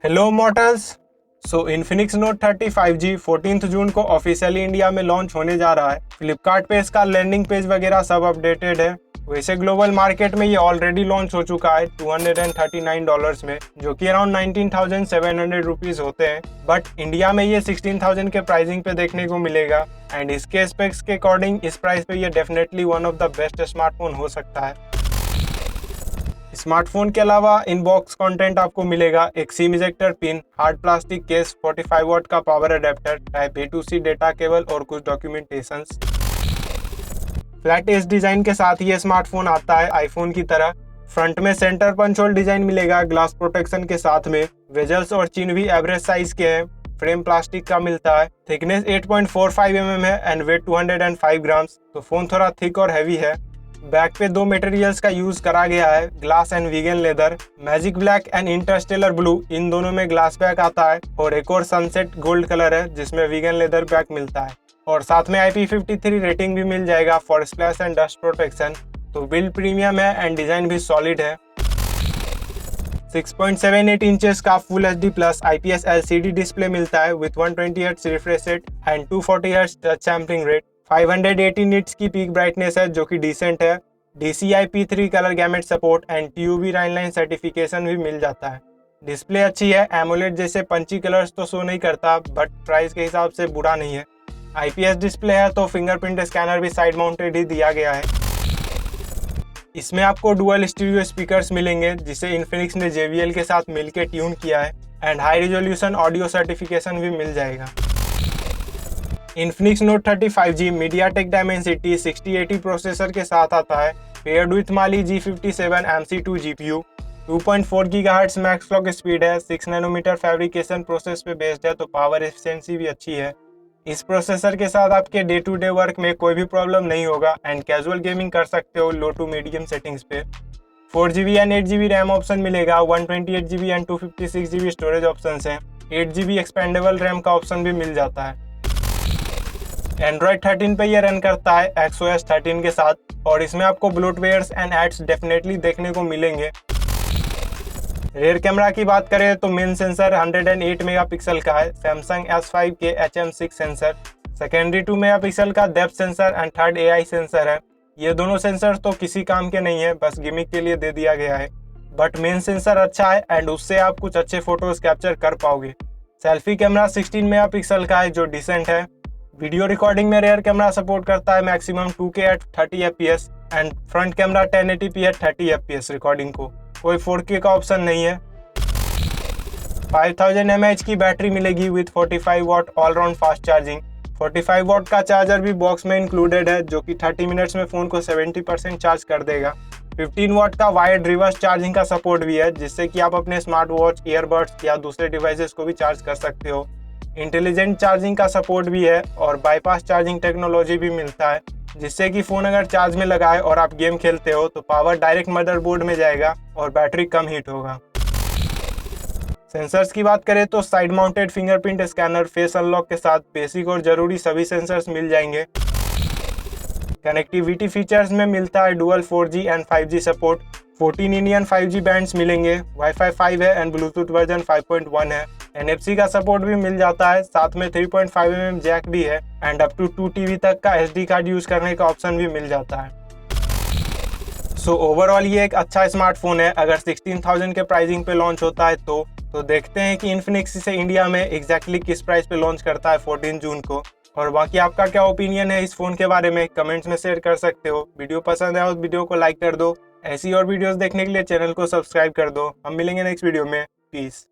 Hello mortals. So Infinix Note 30 5G 14 June को officially India में launch होने जा रहा है। फ्लिपकार्ट पे इसका लैंडिंग पेज वगैरह सब अपडेटेड है। वैसे ग्लोबल मार्केट में ये ऑलरेडी लॉन्च हो चुका है $239 में, जो कि अराउंड 19,700 रुपीज होते हैं। बट इंडिया में ये 16,000 के प्राइसिंग पे देखने को मिलेगा एंड इसके स्पेक्स के अकॉर्डिंग इस प्राइस पे ये definitely one of the best smartphone हो सकता है। स्मार्टफोन के अलावा इनबॉक्स कंटेंट आपको मिलेगा एक SIM ejector pin, hard plastic case, 45 watt का power adapter, type A to C data cable और कुछ डॉक्यूमेंटेशंस। फ्लैट एज डिजाइन के साथ ये स्मार्टफोन आता है आईफोन की तरह। फ्रंट में सेंटर पंच होल डिजाइन मिलेगा ग्लास प्रोटेक्शन के साथ में। वेजल्स और चिन्ह भी एवरेज साइज के हैं। फ्रेम प्लास्टिक का मिलता है। थिकनेस 8.45 mm है एंड वेट 205 ग्राम्स, तो फोन थोड़ा थिक और हैवी है। बैक पे दो मटेरियल्स का यूज करा गया है, glass and vegan leather. Magic black and interstellar blue, इन दोनों में ग्लास बैक आता है और एक और सनसेट गोल्ड कलर है जिसमें वीगन लेदर बैक मिलता है और साथ में IP53 रेटिंग भी मिल जाएगा for splash and dust protection. तो बिल्ड प्रीमियम है एंड डिजाइन भी सॉलिड है। 6.78 इंचेस का full HD plus IPS LCD display मिलता है with 120 Hz refresh rate and 240 Hz touch sampling rate. 580 nits की पीक ब्राइटनेस है जो कि डिसेंट है। DCI-P3 colour gamut support and TUV Rheinland certification भी मिल जाता है। डिस्प्ले अच्छी है, एमोलेड जैसे पंची कलर्स तो शो नहीं करता बट प्राइस के हिसाब से बुरा नहीं है। IPS डिस्प्ले है तो फिंगरप्रिंट स्कैनर भी साइड माउंटेड ही दिया गया है। इसमें आपको डुअल स्टीरियो स्पीकर्स मिलेंगे जिसे इन्फिनिक्स ने JBL के साथ मिलकर ट्यून किया है and high resolution audio certification भी मिल जाएगा। Infinix Note 30 5G MediaTek Dimensity 6080 processor के साथ आता है, paired with Mali G57 MC2 GPU। 2.4 GHz max clock speed है, 6 नैनोमीटर फैब्रिकेशन प्रोसेस पे बेस्ड है तो पावर एफिशिएंसी भी अच्छी है। इस प्रोसेसर के साथ आपके डे टू डे वर्क में कोई भी प्रॉब्लम नहीं होगा एंड कैजुअल गेमिंग कर सकते हो लो टू मीडियम सेटिंग्स पे। 4GB and 8GB RAM option मिलेगा, 128GB and 256GB storage option है। 8GB एक्सपेंडेबल रैम का ऑप्शन भी मिल जाता है। एंड्रॉयड 13 पे ये रन करता है XOS 13 के साथ और इसमें आपको ब्लोटवेयर्स एंड एड्स डेफिनेटली देखने को मिलेंगे। रेयर कैमरा की बात करें तो मेन सेंसर 108 मेगापिक्सल का है, सैमसंग S5 के HM6 सेंसर। सेकेंडरी 2 मेगापिक्सल का depth sensor and third AI sensor है। ये दोनों सेंसर तो किसी काम के नहीं है, बस गिमिक के लिए दे दिया गया है। बट मेन सेंसर अच्छा है एंड उससे आप कुछ अच्छे फोटोज कैप्चर कर पाओगे। सेल्फी कैमरा 16 मेगापिक्सल का है जो डिसेंट है। वीडियो रिकॉर्डिंग में रेयर कैमरा सपोर्ट करता है maximum 2K at 30 FPS and front camera 1080p at 30 FPS recording को, कोई 4K का ऑप्शन नहीं है। 5000 mAh की बैटरी मिलेगी with 45 watt all round fast charging. 45 watt का चार्जर भी बॉक्स में इंक्लूडेड है जो कि 30 मिनट्स में फ़ोन को 70% चार्ज कर देगा। 15 वॉट का वायर्ड रिवर्स चार्जिंग का सपोर्ट भी है जिससे कि आप अपने स्मार्ट वॉच, ईयरबड्स या दूसरे डिवाइसेस को भी चार्ज कर सकते हो। इंटेलिजेंट चार्जिंग का सपोर्ट भी है और बाईपास चार्जिंग टेक्नोलॉजी भी मिलता है जिससे कि फ़ोन अगर चार्ज में लगाए और आप गेम खेलते हो तो पावर डायरेक्ट मदरबोर्ड में जाएगा और बैटरी कम हीट होगा। सेंसर्स की बात करें तो side mounted fingerprint scanner, face unlock के साथ बेसिक और ज़रूरी सभी सेंसर्स मिल जाएंगे। कनेक्टिविटी फीचर्स में मिलता है dual 4G and 5G support. 14 Indian 5G bands मिलेंगे, वाईफाई 5 है एंड ब्लूटूथ वर्जन 5.1 है। NFC का सपोर्ट भी मिल जाता है, साथ में 3.5 mm जैक भी है एंड अप टू 2 TB तक का SD कार्ड यूज करने का ऑप्शन भी मिल जाता है। सो ओवरऑल ये एक अच्छा स्मार्टफोन है अगर 16,000 के प्राइसिंग पे लॉन्च होता है तो देखते हैं कि इन्फिनिक्स इसे इंडिया में एग्जैक्टली किस प्राइस पे लॉन्च करता है 14 जून को। और बाकी आपका क्या ओपिनियन है इस फोन के बारे में कमेंट्स में शेयर कर सकते हो। वीडियो पसंद आया तो वीडियो को लाइक कर दो। ऐसी और वीडियोस देखने के लिए चैनल को सब्सक्राइब कर दो। हम मिलेंगे नेक्स्ट वीडियो में। पीस।